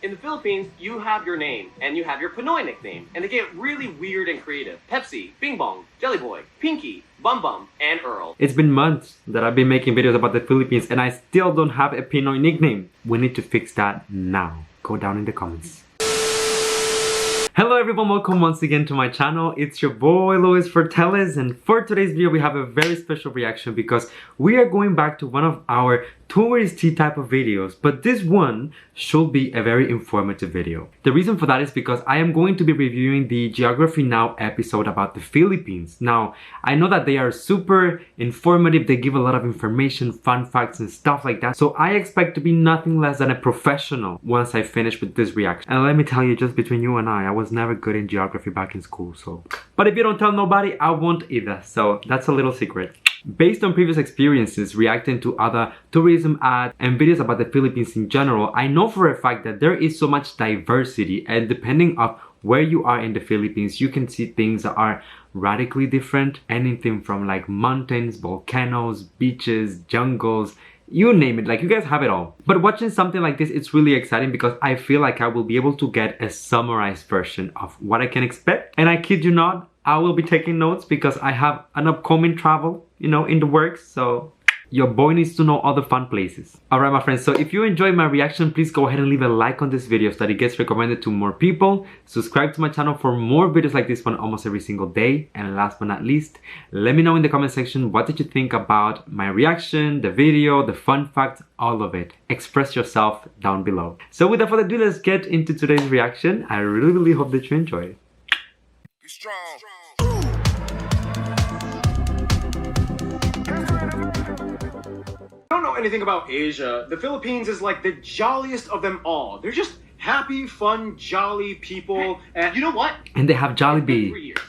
In the Philippines, you have your name, and you have your Pinoy nickname, and they get really weird and creative. Pepsi, Bing Bong, Jelly Boy, Pinky, Bum Bum, and Earl. It's been months that I've been making videos about the Philippines and I still don't have a Pinoy nickname. We need to fix that now. Go down in the comments. Hello everyone, welcome once again to my channel. It's your boy Luis Portelles, and for today's video we have a very special reaction because we are going back to one of our touristy type of videos, but this one should be a very informative video. The reason for that is because I am going to be reviewing the Geography Now episode about the Philippines. Now, I know that they are super informative, they give a lot of information, fun facts and stuff like that, so I expect to be nothing less than a professional once I finish with this reaction. And let me tell you, just between you and I was never good in geography back in school, so... But if you don't tell nobody, I won't either, so that's a little secret. Based on previous experiences reacting to other tourism ads and videos about the Philippines in general, I know for a fact that there is so much diversity, and depending on where you are in the Philippines, you can see things that are radically different. Anything from like mountains, volcanoes, beaches, jungles, you name it, like you guys have it all. But watching something like this, it's really exciting because I feel like I will be able to get a summarized version of what I can expect. And I kid you not, I will be taking notes because I have an upcoming travel, in the works, so your boy needs to know all the fun places. Alright my friends, so if you enjoyed my reaction, please go ahead and leave a like on this video so that it gets recommended to more people. Subscribe to my channel for more videos like this one almost every single day. And last but not least, let me know in the comment section what did you think about my reaction, the video, the fun facts, all of it. Express yourself down below. So without further ado, let's get into today's reaction. I really hope that you enjoy it. Be strong. I don't know anything about Asia. The Philippines is like the jolliest of them all. They're just happy, fun, jolly people. And You know what? And they have It's been 3 Jollibee. years.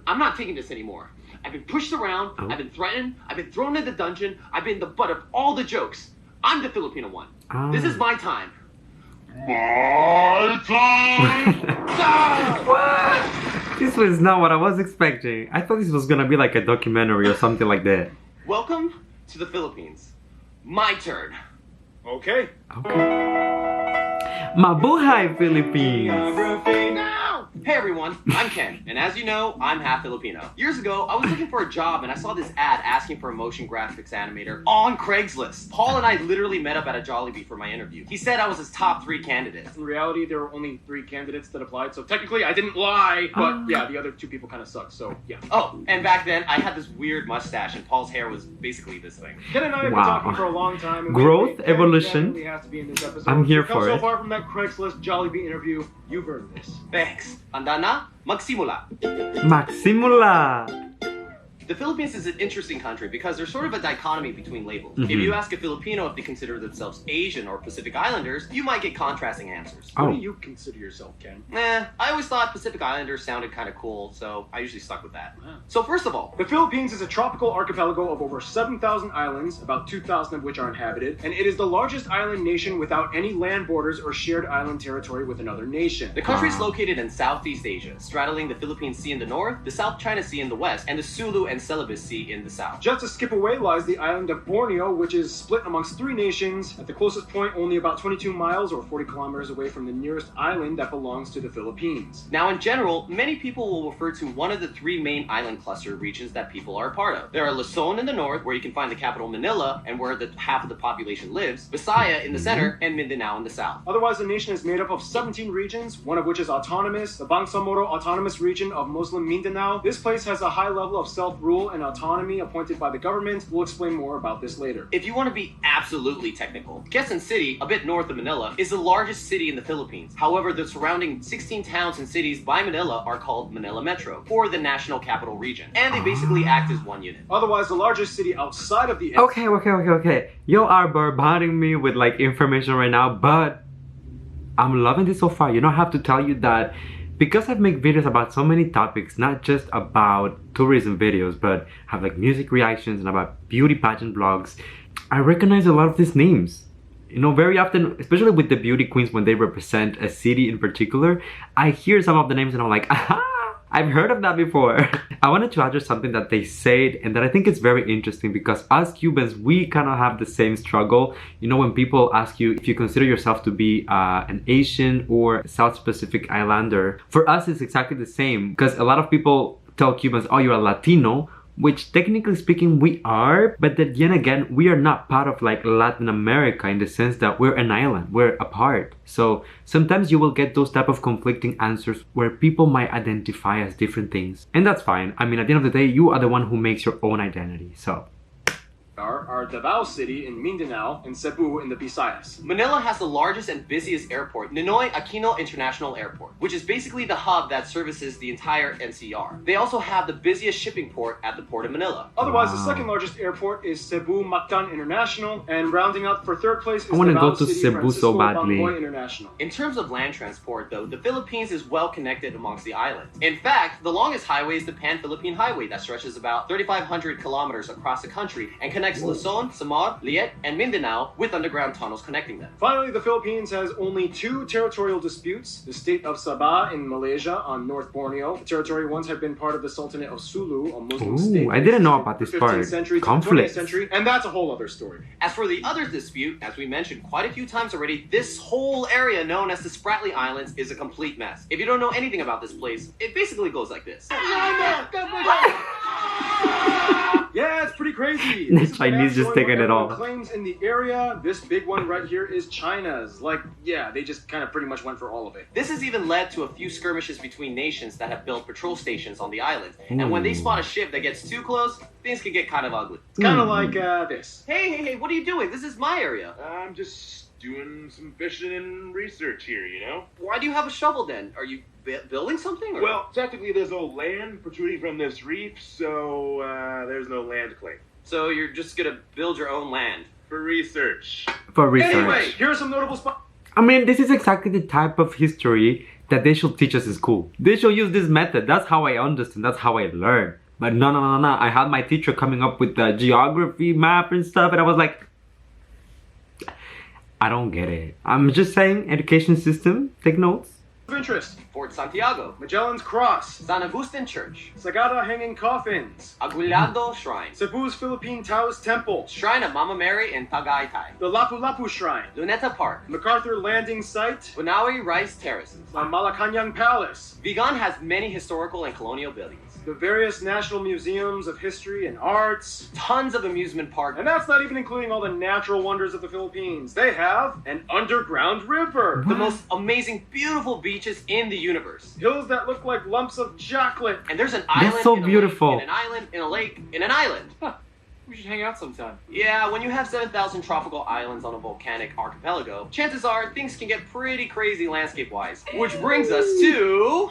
I'm not taking this anymore. I've been pushed around, Oh. I've been threatened, I've been thrown in the dungeon, I've been the butt of all the jokes. I'm the Filipino one. Oh. This is my time. My time. Ah! This was not what I was expecting. I thought this was gonna be like a documentary or something like that. Welcome to the Philippines. My turn. okay. Okay. Mabuhay, Philippines! Geography now. Hey everyone, I'm Ken, and as you know, I'm half Filipino. Years ago, I was looking for a job and I saw this ad asking for a motion graphics animator on Craigslist. Paul and I literally met up at a Jollibee for my interview. He said I was his top 3 candidate. In reality, there were only 3 candidates that applied, so technically I didn't lie. But yeah, the other 2 people kind of sucked. So yeah. Oh, and back then, I had this weird mustache and Paul's hair was basically this thing. Ken and I have been Wow. talking for a long time. And we Growth, think Ken evolution. definitely has to be in this episode. I'm here If you come for so it. far from that Craigslist Jollibee interview, you've earned this. Thanks. Handa na? Magsimula. Maximula! The Philippines is an interesting country because there's sort of a dichotomy between labels. Mhm. If you ask a Filipino if they consider themselves Asian or Pacific Islanders, you might get contrasting answers. What Oh. do you consider yourself, Ken? I always thought Pacific Islanders sounded kind of cool, so I usually stuck with that. Wow. So first of all, The Philippines is a tropical archipelago of over 7,000 islands, about 2,000 of which are inhabited, and it is the largest island nation without any land borders or shared island territory with another nation. the country is Wow. located in Southeast Asia, straddling the Philippine Sea in the north, the South China Sea in the west, and the Sulu and Celebes Sea in the south. Just a skip away lies the island of Borneo, which is split amongst 3 nations, at the closest point only about 22 miles or 40 kilometers away from the nearest island that belongs to the Philippines. Now, in general, many people will refer to one of the 3 main island cluster regions that people are a part of. There are Luzon in the north, where you can find the capital Manila, and where half of the population lives, Visaya in the center, and Mindanao in the south. Otherwise, the nation is made up of 17 regions, one of which is autonomous, the Bangsamoro Autonomous Region of Muslim Mindanao. This place has a high level of self-rule and autonomy appointed by the government. We'll explain more about this later. If you want to be absolutely technical, Quezon City, a bit north of Manila, is the largest city in the Philippines. However, the surrounding 16 towns and cities by Manila are called Manila Metro, or the National Capital Region, and they basically act as one unit. Otherwise, the largest city outside of the Okay. You are bombarding me with like information right now, but I'm loving this so far. I have to tell you that because I've made videos about so many topics, not just about tourism videos, but have like music reactions and about beauty pageant vlogs, I recognize a lot of these names. Very often, especially with the beauty queens when they represent a city in particular, I hear some of the names and I'm like, aha! I've heard of that before. I wanted to address something that they said and that I think is very interesting, because us Cubans, we kind of have the same struggle. You know, when people ask you if you consider yourself to be an Asian or South Pacific Islander, for us it's exactly the same, because a lot of people tell Cubans, oh, you're a Latino, which technically speaking we are, but then again we are not part of like Latin America in the sense that we're an island, we're apart. So sometimes you will get those type of conflicting answers where people might identify as different things, and that's fine. I mean, at the end of the day, you are the one who makes your own identity. So are Davao City in Mindanao and Cebu in the Visayas. Manila has the largest and busiest airport, Ninoy Aquino International Airport, which is basically the hub that services the entire NCR. They also have the busiest shipping port at the Port of Manila. Otherwise, the second largest airport is Cebu Mactan International, and rounding out for third place is I want to Davao go to City Cebu Francisco so badly. Bangboy International. In terms of land transport, though, the Philippines is well connected amongst the islands. In fact, the longest highway is the Pan-Philippine Highway that stretches about 3,500 kilometers across the country and connects Luzon, Samar, Liet, and Mindanao with underground tunnels connecting them. Finally, the Philippines has only two territorial disputes. The state of Sabah in Malaysia on North Borneo. The territory once had been part of the Sultanate of Sulu, a Muslim state. I didn't know about this from the part. 15th century to the 20th Conflict. century, and that's a whole other story. As for the other dispute, as we mentioned quite a few times already, this whole area known as the Spratly Islands is a complete mess. If you don't know anything about this place, it basically goes like this. Yeah, it's pretty crazy. The This is Chinese just showing taking what it all. everyone claims in the area. This big one right here is China's. Like, yeah, they just kind of pretty much went for all of it. This has even led to a few skirmishes between nations that have built patrol stations on the island. And when they spot a ship that gets too close, things can get kind of ugly. It's kind of like this. Hey, what are you doing? This is my area. I'm just doing some fishing and research here, you know? Why do you have a shovel then? Are you building something? Or? Well, technically there's no land protruding from this reef, so there's no land claim. So you're just gonna build your own land? For research. For research. Anyway, here are some notable spots. I mean, this is exactly the type of history that they should teach us in school. They should use this method. That's how I understand. That's how I learn. But no. I had my teacher coming up with the geography map and stuff, and I was like, I don't get it. I'm just saying, education system, take notes. Of interest: Fort Santiago, Magellan's Cross, San Agustin Church, Sagada Hanging Coffins, Aguinaldo Shrine, Cebu's Philippine Taoist Temple, Shrine of Mama Mary in Tagaytay, the Lapu-Lapu Shrine, Luneta Park, MacArthur Landing Site, Bunawi Rice Terraces. the Malacanang Palace, Vigan has many historical and colonial buildings, the various national museums of history and arts, tons of amusement parks, and that's not even including all the natural wonders of the Philippines. They have an underground river, the most amazing, beautiful beaches in the universe. hills that look like lumps of chocolate. And there's an island so in a beautiful. lake, in an island, in a lake, in an island. We should hang out sometime. Yeah, when you have 7,000 tropical islands on a volcanic archipelago, chances are things can get pretty crazy landscape-wise. Which brings us to...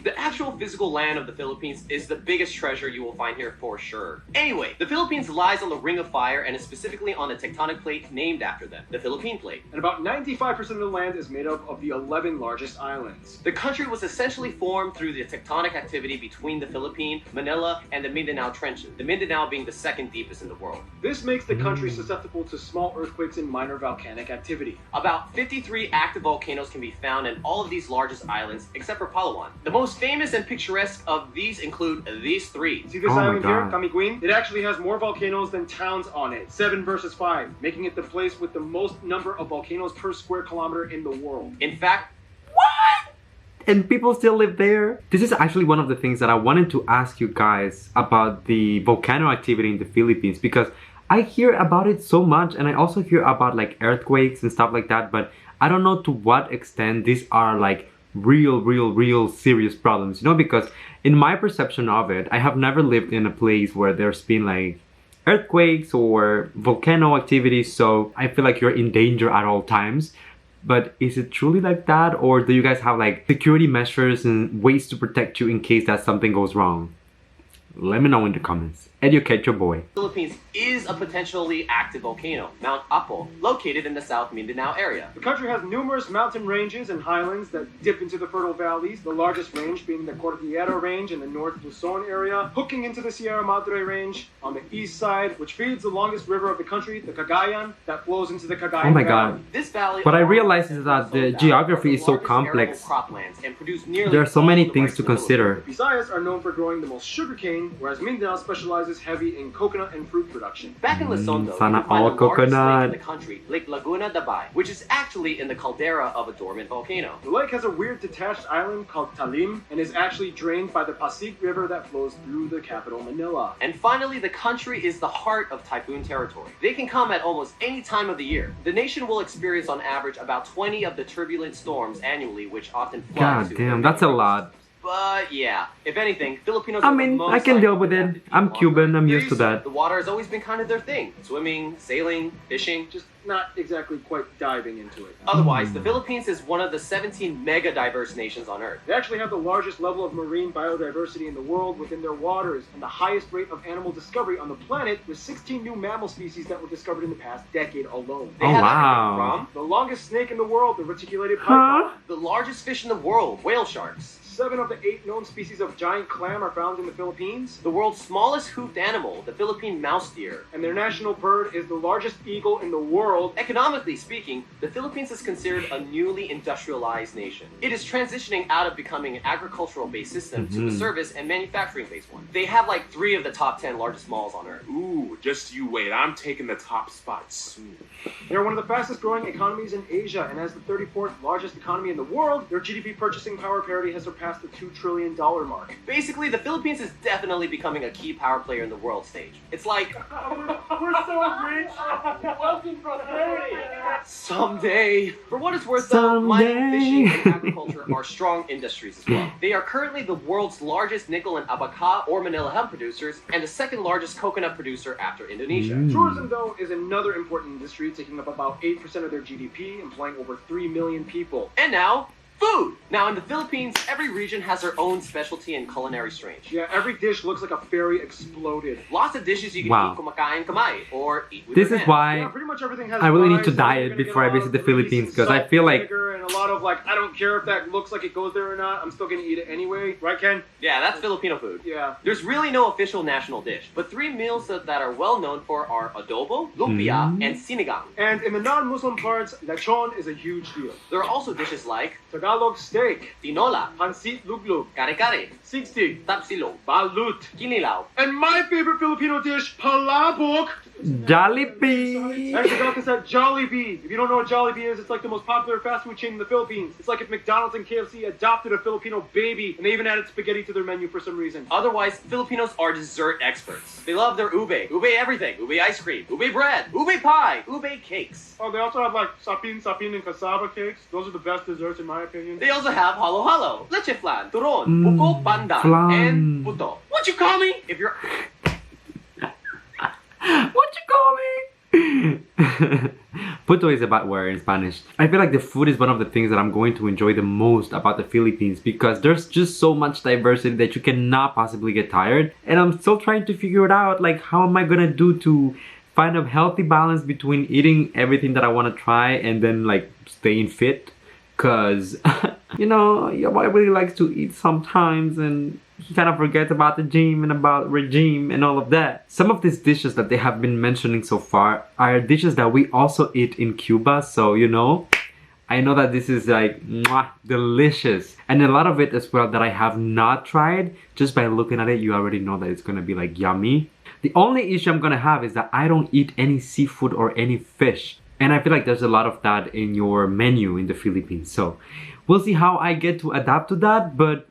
The actual physical land of the Philippines is the biggest treasure you will find here for sure. Anyway, the Philippines lies on the Ring of Fire and is specifically on the tectonic plate named after them, the Philippine Plate. And about 95% of the land is made up of the 11 largest islands. The country was essentially formed through the tectonic activity between the Philippine, Manila, and the Mindanao Trenches, the Mindanao being the second deepest in the world. This makes the country susceptible to small earthquakes and minor volcanic activity. About 53 active volcanoes can be found in all of these largest islands, except for Palawan. The most famous and picturesque of these include these three. See this Oh my island here, God. Camiguin? It actually has more volcanoes than towns on it. 7 versus 5, making it the place with the most number of volcanoes per square kilometer in the world. In fact, And people still live there. This is actually one of the things that I wanted to ask you guys about the volcano activity in the Philippines, because I hear about it so much, and I also hear about like earthquakes and stuff like that, but I don't know to what extent these are like real serious problems, you know, because in my perception of it, I have never lived in a place where there's been like earthquakes or volcano activities, so I feel like you're in danger at all times. But is it truly like that, or do you guys have like security measures and ways to protect you in case that something goes wrong? Let me know in the comments. Educate your boy. Philippines is a potentially active volcano, Mount Apo, located in the South Mindanao area. The country has numerous mountain ranges and highlands that dip into the fertile valleys, the largest range being the Cordillera Range in the North Luzon area, hooking into the Sierra Madre Range on the east side, which feeds the longest river of the country, the Cagayan, that flows into the Cagayan Oh my Valley. god. This valley What I realize is that the geography is so complex. There are so many things to consider. Visayas are known for growing the most sugarcane, whereas Mindanao specializes heavy in coconut and fruit production. Back in Luzon, though, sana you can find all the largest coconut. lake in the country, Lake Laguna de Bay, which is actually in the caldera of a dormant volcano. The lake has a weird detached island called Talim and is actually drained by the Pasig River that flows through the capital, Manila. And finally, the country is the heart of typhoon territory. They can come at almost any time of the year. The nation will experience on average about 20 of the turbulent storms annually, which often flood. God damn, that's a lot. But yeah, if anything, Filipinos I are the mean, most I can likely deal with to it. have to keep I'm on Cuban, I'm They're used to that. The water has always been kind of their thing. Swimming, sailing, fishing. Just not exactly quite diving into it. Otherwise, the Philippines is one of the 17 mega diverse nations on Earth. They actually have the largest level of marine biodiversity in the world within their waters and the highest rate of animal discovery on the planet, with 16 new mammal species that were discovered in the past decade alone. They Oh, have wow. everything from The longest snake in the world, the reticulated Huh? python. the largest fish in the world, whale sharks. 7 of the 8 known species of giant clam are found in the Philippines. The world's smallest hoofed animal, the Philippine mouse deer. And their national bird is the largest eagle in the world. Economically speaking, the Philippines is considered a newly industrialized nation. It is transitioning out of becoming an agricultural-based system to a service and manufacturing-based one. They have like 3 of the top 10 largest malls on Earth. Ooh, just you wait. I'm taking the top spot soon. They're one of the fastest growing economies in Asia, and as the 34th largest economy in the world, their GDP purchasing power parity has surpassed the $2 trillion mark. Basically, the Philippines is definitely becoming a key power player in the world stage. It's like, We're so rich! Wealthy prosperity! someday. For what it's worth, though, mining, Someday. fishing, and agriculture are strong industries as well. They are currently the world's largest nickel and abaca or Manila hemp producers, and the second largest coconut producer after Indonesia. Tourism, though, is another important industry, taking up about 8% of their GDP, employing over 3 million people. And now, food! Now, in the Philippines, every region has their own specialty and culinary strange. Yeah, every dish looks like a fairy exploded. Lots of dishes you can Wow. eat kumakain kamay, or eat with This your is hands. why Yeah, pretty much everything has I really need rice, to so diet you're gonna before get I a lot visit of the grease Philippines, and 'cause I salt feel and like- vinegar and a lot of like, I don't care if that looks like it goes there or not, I'm still gonna eat it anyway. Right, Ken? Yeah, that's Filipino food. Yeah. There's really no official national dish, but 3 meals that are well known for are adobo, lumpia, and sinigang. And in the non-Muslim parts, lechon is a huge deal. There are also dishes like Tagalog steak, tinola, pansit luglug, kare-kare, sigsig, tapsilog, balut, kinilaw, and my favorite Filipino dish, palabok. Jollibee. I forgot this at Jollibee. If you don't know what Jollibee is, it's like the most popular fast food chain in the Philippines. It's like if McDonald's and KFC adopted a Filipino baby, and they even added spaghetti to their menu for some reason. Otherwise, Filipinos are dessert experts. They love their ube everything, ube ice cream, ube bread, ube pie, ube cakes. Oh, they also have like sapin, and cassava cakes. Those are the best desserts in my opinion. They also have halo-halo, leche flan, turon, buko pandan, flan. and puto. What you call me? If you're... What you call me? Puto is a bad word in Spanish. I feel like the food is one of the things that I'm going to enjoy the most about the Philippines, because there's just so much diversity that you cannot possibly get tired. And I'm still trying to figure it out, like how am I gonna do to find a healthy balance between eating everything that I want to try and then like staying fit. Cause you know, your boy really likes to eat sometimes, and he kind of forgets about the gym and about regime and all of that. Some of these dishes that they have been mentioning so far are dishes that we also eat in Cuba. So, you know, I know that this is like mwah, delicious. And a lot of it as well that I have not tried. Just by looking at it, you already know that it's gonna be like yummy. The only issue I'm gonna have is that I don't eat any seafood or any fish. And I feel like there's a lot of that in your menu in the Philippines. So we'll see how I get to adapt to that, but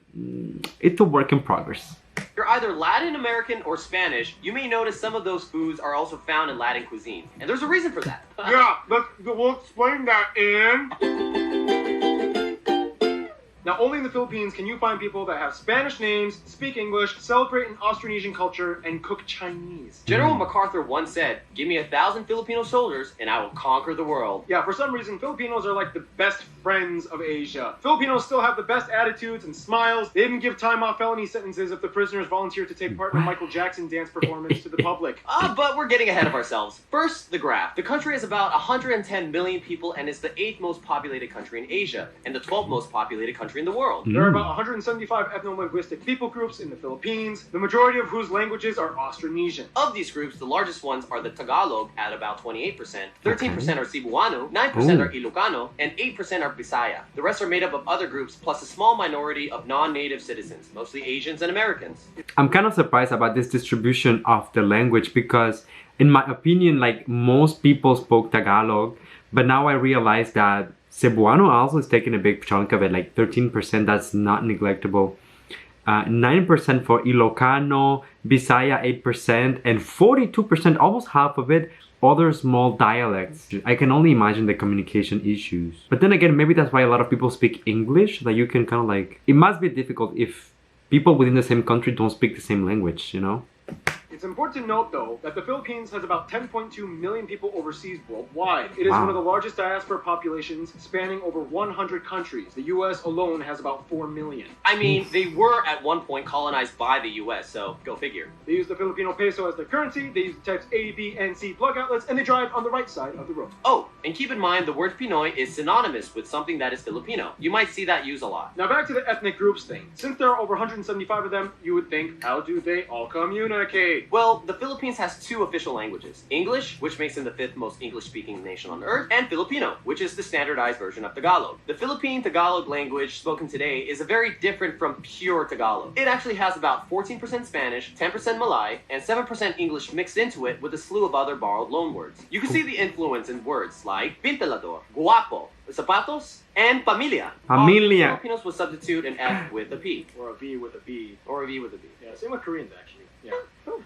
it's a work in progress. If you're either Latin American or Spanish, you may notice some of those foods are also found in Latin cuisine. And there's a reason for that. Yeah, we'll explain that in Now, only in the Philippines can you find people that have Spanish names, speak English, celebrate an Austronesian culture, and cook Chinese. General MacArthur once said, "Give me 1,000 Filipino soldiers and I will conquer the world." Yeah, for some reason, Filipinos are like the best friends of Asia. Filipinos still have the best attitudes and smiles. They even give time off felony sentences if the prisoners volunteer to take part in a Michael Jackson dance performance to the public. But we're getting ahead of ourselves. First, the graph. The country is about 110 million people and is the 8th most populated country in Asia and the 12th most populated country in the world. There are about 175 ethno-linguistic people groups in the Philippines, the majority of whose languages are Austronesian. Of these groups, the largest ones are the Tagalog at about 28%, 13% are Cebuano, 9% are Ilocano, and 8% are Bisaya. The rest are made up of other groups plus a small minority of non-native citizens, mostly Asians and Americans. I'm kind of surprised about this distribution of the language because, in my opinion, like most people spoke Tagalog, but now I realize that Cebuano also is taking a big chunk of it, like 13%. That's not neglectable. 9% for Ilocano, Bisaya 8%, and 42%, almost half of it, other small dialects. I can only imagine the communication issues. But then again, maybe that's why a lot of people speak English, that you can kind of like... It must be difficult if people within the same country don't speak the same language, you know? It's important to note, though, that the Philippines has about 10.2 million people overseas worldwide. It is one of the largest diaspora populations, spanning over 100 countries. The U.S. alone has about 4 million. I mean, they were at one point colonized by the U.S., so go figure. They use the Filipino peso as their currency, they use the types A, B, and C plug outlets, and they drive on the right side of the road. Oh, and keep in mind the word Pinoy is synonymous with something that is Filipino. You might see that used a lot. Now back to the ethnic groups thing. Since there are over 175 of them, you would think, how do they all communicate? Well, the Philippines has 2 official languages. English, which makes it the 5th most English-speaking nation on earth, and Filipino, which is the standardized version of Tagalog. The Philippine Tagalog language spoken today is very different from pure Tagalog. It actually has about 14% Spanish, 10% Malay, and 7% English mixed into it with a slew of other borrowed loanwords. You can see the influence in words like pintalador, guapo, zapatos, and familia. Familia. Filipinos will substitute an F with a P. Or a V with a B. Or a V with a B. Yeah, same with Koreans, actually. Yeah.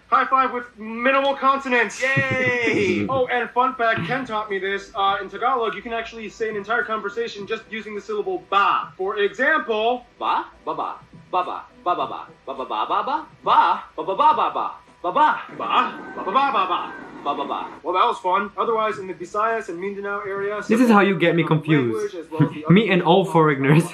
High five with minimal consonants. Yay! Oh, and fun fact, Ken taught me this. In Tagalog, you can actually say an entire conversation just using the syllable ba. For example, Ba, ba ba, ba ba, ba ba ba, ba ba ba ba ba, ba ba ba ba ba ba, ba ba, ba, ba ba ba ba ba. ba ba ba. Well, that was fun. Otherwise, in the Visayas and Mindanao area... This is how you get me confused. Me and all foreigners.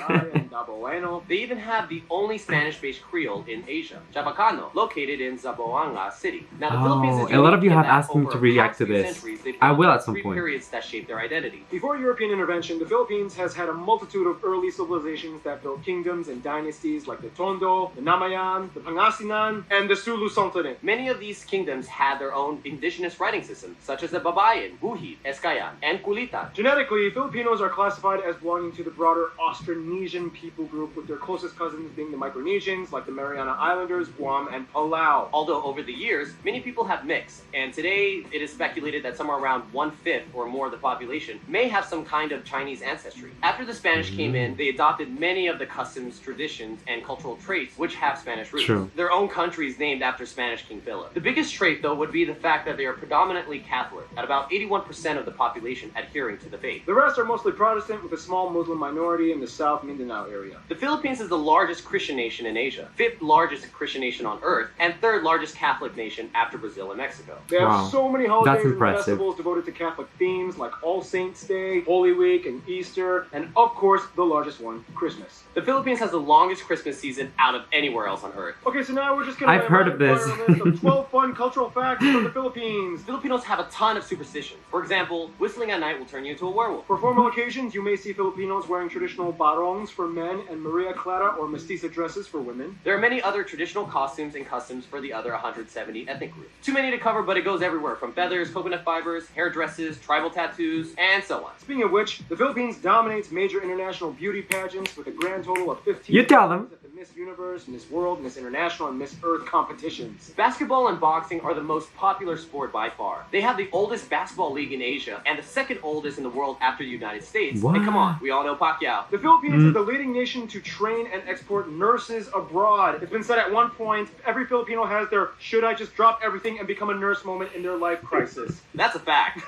They even have the only Spanish-based Creole in Asia, Chabacano, located in Zamboanga City. Now, the Philippines is a lot of you unique have in that asked me over to the react past to few this. centuries, they've I gone will through at some 3 point. periods that shaped their identity. Before European intervention, the Philippines has had a multitude of early civilizations that built kingdoms and dynasties like the Tondo, the Namayan, the Pangasinan, and the Sulu Sultanate. Many of these kingdoms had their own indigenous writing systems, such as the Babayan, Buhid, Eskayan, and Kulitan. Genetically, Filipinos are classified as belonging to the broader Austronesian people group, with their closest cousins being the Micronesians, like the Mariana Islanders, Guam, and Palau. Although over the years, many people have mixed, and today it is speculated that somewhere around 1/5 or more of the population may have some kind of Chinese ancestry. After the Spanish came in, they adopted many of the customs, traditions, and cultural traits which have Spanish roots. True. Their own countries named after Spanish King Philip. The biggest trait, though, would be the fact that they are predominantly Catholic, at about 81% of the population adhering to the faith. The rest are mostly Protestant, with a small Muslim minority in the South Mindanao area. The Philippines is the largest Christian nation in Asia, 5th largest Christian nation on earth, and 3rd largest Catholic nation after Brazil and Mexico. They have Wow. so many holidays That's and impressive. festivals devoted to Catholic themes like All Saints Day, Holy Week, and Easter, and of course, the largest one, Christmas. The Philippines has the longest Christmas season out of anywhere else on earth. Okay, so now we're just gonna I've heard of this. fire a list of 12 fun cultural facts from the Philippines. Filipinos have a ton of superstitions. For example, whistling at night will turn you into a werewolf. For formal occasions, you may see Filipinos wearing traditional barongs for men and Maria Clara or mestiza dresses for women. There are many other traditional costumes and customs for the other 170 ethnic groups. Too many to cover, but it goes everywhere, from feathers, coconut fibers, hair dresses, tribal tattoos, and so on. Speaking of which, the Philippines dominates major international beauty pageants with a grand total of 15 You tell them. at the Miss Universe, Miss World, Miss International, and Miss Earth competitions. Basketball and boxing are the most popular sport by far. They have the oldest basketball league in Asia and the 2nd oldest in the world after the United States. What? And come on, we all know Pacquiao. The Philippines is the leading nation to train and export nurses abroad. It's been said at one point, every Filipino has their should I just drop everything and become a nurse moment in their life crisis. That's a fact.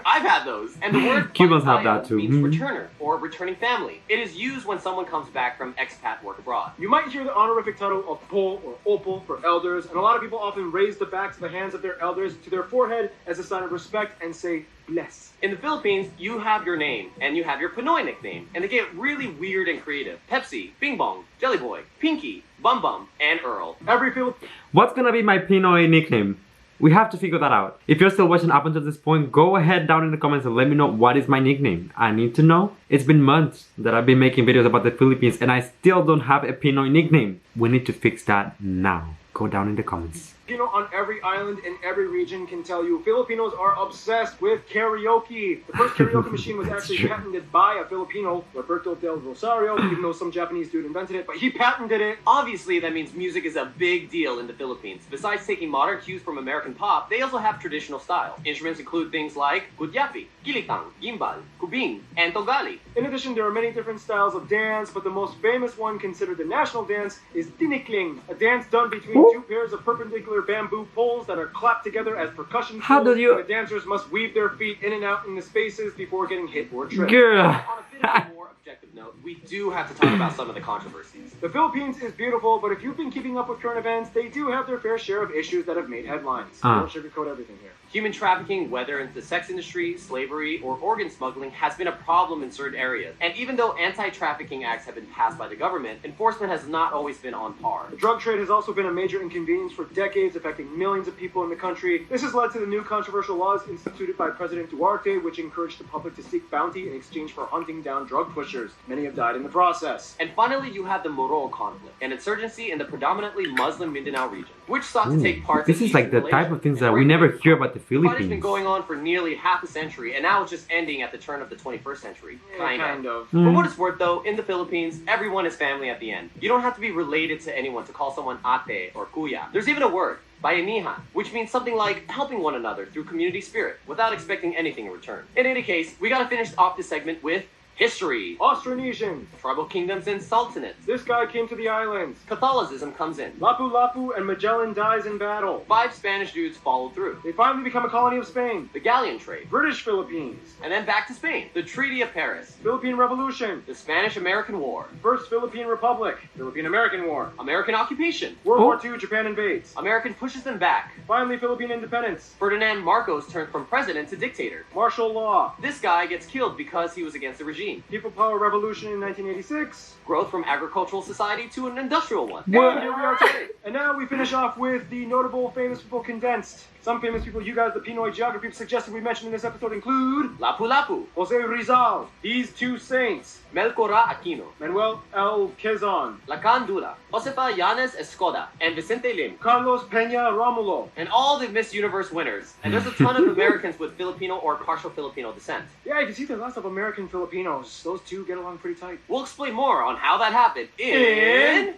I've had those. And the word Cubans have bantayan that too. means returner or returning family. It is used when someone comes back from expat work abroad. You might hear the honorific title of po or opo for elders, and a lot of people often raise the backs of the hands of their elders to their forehead as a sign of respect and say, bless. In the Philippines, you have your name and you have your Pinoy nickname, and they get really weird and creative. Pepsi, Bing Bong, Jelly Boy, Pinky, Bum Bum, and Earl. Every Filipino. What's gonna be my Pinoy nickname? We have to figure that out. If you're still watching up until this point, go ahead down in the comments and let me know what is my nickname. I need to know. It's been months that I've been making videos about the Philippines and I still don't have a Pinoy nickname. We need to fix that now. Go down in the comments. Filipino on every island in every region can tell you Filipinos are obsessed with karaoke. The first karaoke machine was actually true. patented by a Filipino, Roberto del Rosario, even though some Japanese dude invented it, but he patented it. Obviously, that means music is a big deal in the Philippines. Besides taking modern cues from American pop, they also have traditional style. Instruments include things like kudyapi, kilitang, gimbal, kubing, and togali. In addition, there are many different styles of dance, but the most famous one considered the national dance is tinikling, a dance done between two pairs of perpendicular bamboo poles that are clapped together as percussion How poles, do you- and the dancers must weave their feet in and out in the spaces before getting hit or tripped. Girl. On a bit of a more objective note, we do have to talk about some of the controversies. The Philippines is beautiful, but if you've been keeping up with current events, they do have their fair share of issues that have made headlines. Don't sugarcoat everything here. Human trafficking, whether in the sex industry, slavery, or organ smuggling, has been a problem in certain areas. And even though anti-trafficking acts have been passed by the government, enforcement has not always been on par. The drug trade has also been a major inconvenience for decades, affecting millions of people in the country. This has led to the new controversial laws instituted by President Duarte, which encouraged the public to seek bounty in exchange for hunting down drug pushers. Many have died in the process. And finally, you have the Moro conflict, an insurgency in the predominantly Muslim Mindanao region, which sought to take part This in is like the peaceful type of things relations that we and never break hear conflict. about the The fight has been Philippines. going on for nearly half a century, and now it's just ending at the turn of the 21st century. Kind of. For what it's worth, though, in the Philippines, everyone is family at the end. You don't have to be related to anyone to call someone ate or kuya. There's even a word, bayanihan, which means something like helping one another through community spirit without expecting anything in return. In any case, we gotta finish off this segment with history. Austronesians. Tribal kingdoms and sultanates. This guy came to the islands. Catholicism comes in. Lapu-Lapu and Magellan dies in battle. 5 Spanish dudes followed through. They finally become a colony of Spain. The galleon trade. British Philippines. And then back to Spain. The Treaty of Paris. Philippine Revolution. The Spanish-American War. First Philippine Republic. Philippine-American War. American occupation. World War II, Japan invades. American pushes them back. Finally, Philippine independence. Ferdinand Marcos turned from president to dictator. Martial law. This guy gets killed because he was against the regime. People Power Revolution in 1986. Growth from agricultural society to an industrial one. What? And here we are today. And now we finish off with the notable famous people condensed. Some famous people you guys, the Pinoy geography suggested we mention in this episode include Lapu-Lapu. Jose Rizal, these two saints, Melchora Aquino. Manuel L. Quezon, Lacan Dula. Josefa Yanes Escoda. And Vicente Lim. Carlos Peña Romulo. And all the Miss Universe winners. And there's a ton of Americans with Filipino or partial Filipino descent. Yeah, you can see there's lots of American Filipinos. Those two get along pretty tight. We'll explain more on how that happened in...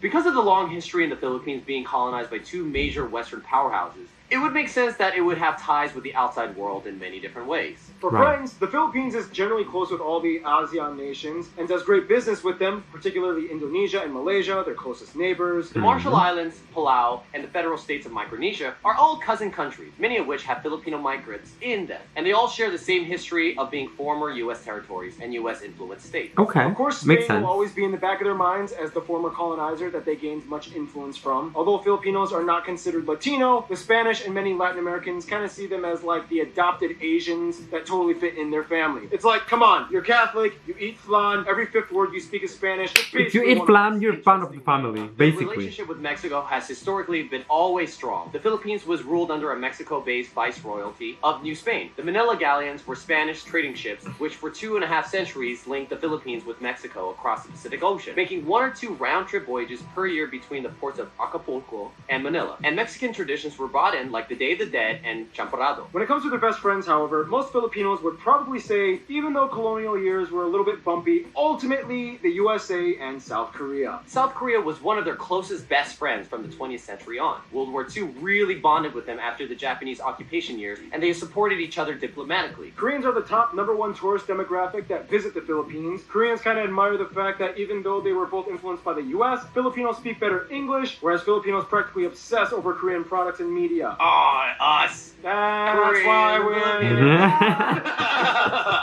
Because of the long history in the Philippines being colonized by 2 major Western powerhouses, it would make sense that it would have ties with the outside world in many different ways. For Right. friends, the Philippines is generally close with all the ASEAN nations and does great business with them, particularly Indonesia and Malaysia, their closest neighbors. The Marshall Islands, Palau, and the federal states of Micronesia are all cousin countries, many of which have Filipino migrants in them. And they all share the same history of being former U.S. territories and U.S.-influenced states. Okay, Of course, makes Spain sense. will always be in the back of their minds as the former colonizer that they gained much influence from. Although Filipinos are not considered Latino, the Spanish and many Latin Americans kind of see them as like the adopted Asians that totally fit in their family. It's like, come on, you're Catholic, you eat flan, every 5th word you speak is Spanish. If you eat flan, you're part of the family, The basically. relationship with Mexico has historically been always strong. The Philippines was ruled under a Mexico-based viceroyalty of New Spain. The Manila galleons were Spanish trading ships, which for 2.5 centuries linked the Philippines with Mexico across the Pacific Ocean, making 1 or 2 round-trip voyages per year between the ports of Acapulco and Manila. And Mexican traditions were brought in, like the Day of the Dead and Champorado. When it comes to their best friends, however, most Filipinos would probably say, even though colonial years were a little bit bumpy, ultimately the USA and South Korea. South Korea was one of their closest best friends from the 20th century on. World War II really bonded with them after the Japanese occupation years, and they supported each other diplomatically. Koreans are the top #1 tourist demographic that visit the Philippines. Koreans kind of admire the fact that even though they were both influenced by the US, Filipinos speak better English, whereas Filipinos practically obsess over Korean products and media. Us. That's why we're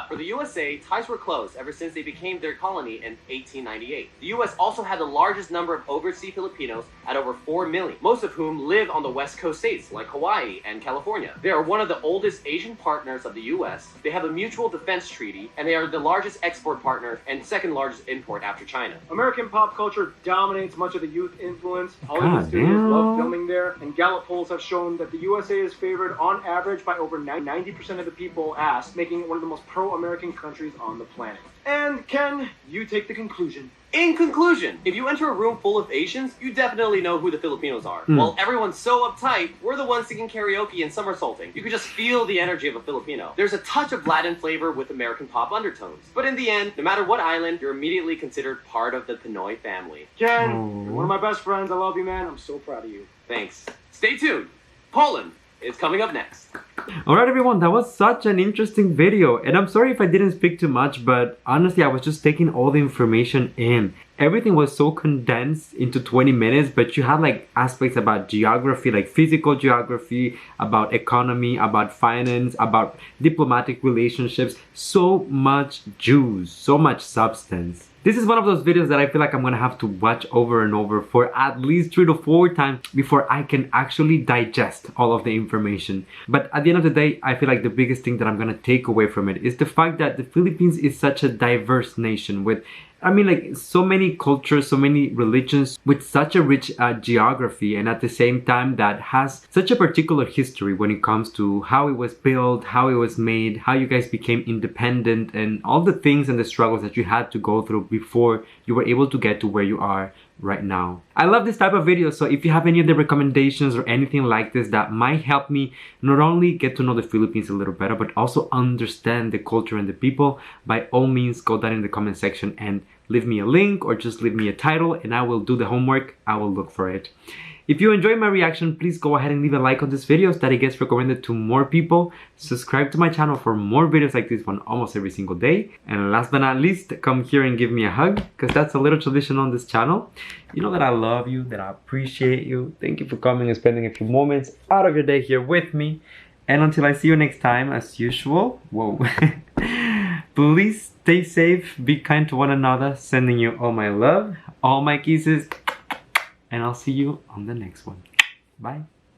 For the USA, ties were closed ever since they became their colony in 1898. The US also had the largest number of overseas Filipinos at over 4 million, most of whom live on the West Coast states like Hawaii and California. They are one of the oldest Asian partners of the US. They have a mutual defense treaty, and they are the largest export partner and second largest import after China. American pop culture dominates much of the youth influence. Hollywood studios love filming there, and Gallup polls have shown that the USA is favored on average by over 90% of the people asked, making it one of the most pro-American countries on the planet. And Ken, you take the conclusion. In conclusion, if you enter a room full of Asians, you definitely know who the Filipinos are. While everyone's so uptight, we're the ones singing karaoke and somersaulting. You can just feel the energy of a Filipino. There's a touch of Latin flavor with American pop undertones. But in the end, no matter what island, you're immediately considered part of the Pinoy family. Ken, you're one of my best friends. I love you, man. I'm so proud of you. Thanks. Stay tuned. Poland is coming up next. Alright everyone, that was such an interesting video, and I'm sorry if I didn't speak too much, but honestly I was just taking all the information in. Everything was so condensed into 20 minutes, but you had like aspects about geography, like physical geography, about economy, about finance, about diplomatic relationships, so much juice, so much substance. This is one of those videos that I feel like I'm gonna have to watch over and over for at least 3 to 4 times before I can actually digest all of the information. But at the end of the day, I feel like the biggest thing that I'm gonna take away from it is the fact that the Philippines is such a diverse nation with, I mean, like so many cultures, so many religions, with such a rich geography, and at the same time that has such a particular history when it comes to how it was built, how it was made, how you guys became independent, and all the things and the struggles that you had to go through before you were able to get to where you are right now. I love this type of videos, so if you have any other recommendations or anything like this that might help me not only get to know the Philippines a little better, but also understand the culture and the people, by all means go down in the comment section and leave me a link or just leave me a title and I will do the homework. I will look for it. If you enjoyed my reaction, please go ahead and leave a like on this video so that it gets recommended to more people. Subscribe to my channel for more videos like this one almost every single day. And last but not least, come here and give me a hug, because that's a little tradition on this channel. You know that I love you, that I appreciate you. Thank you for coming and spending a few moments out of your day here with me. And until I see you next time, as usual, whoa, please stay safe, be kind to one another, sending you all my love, all my kisses, and I'll see you on the next one. Bye.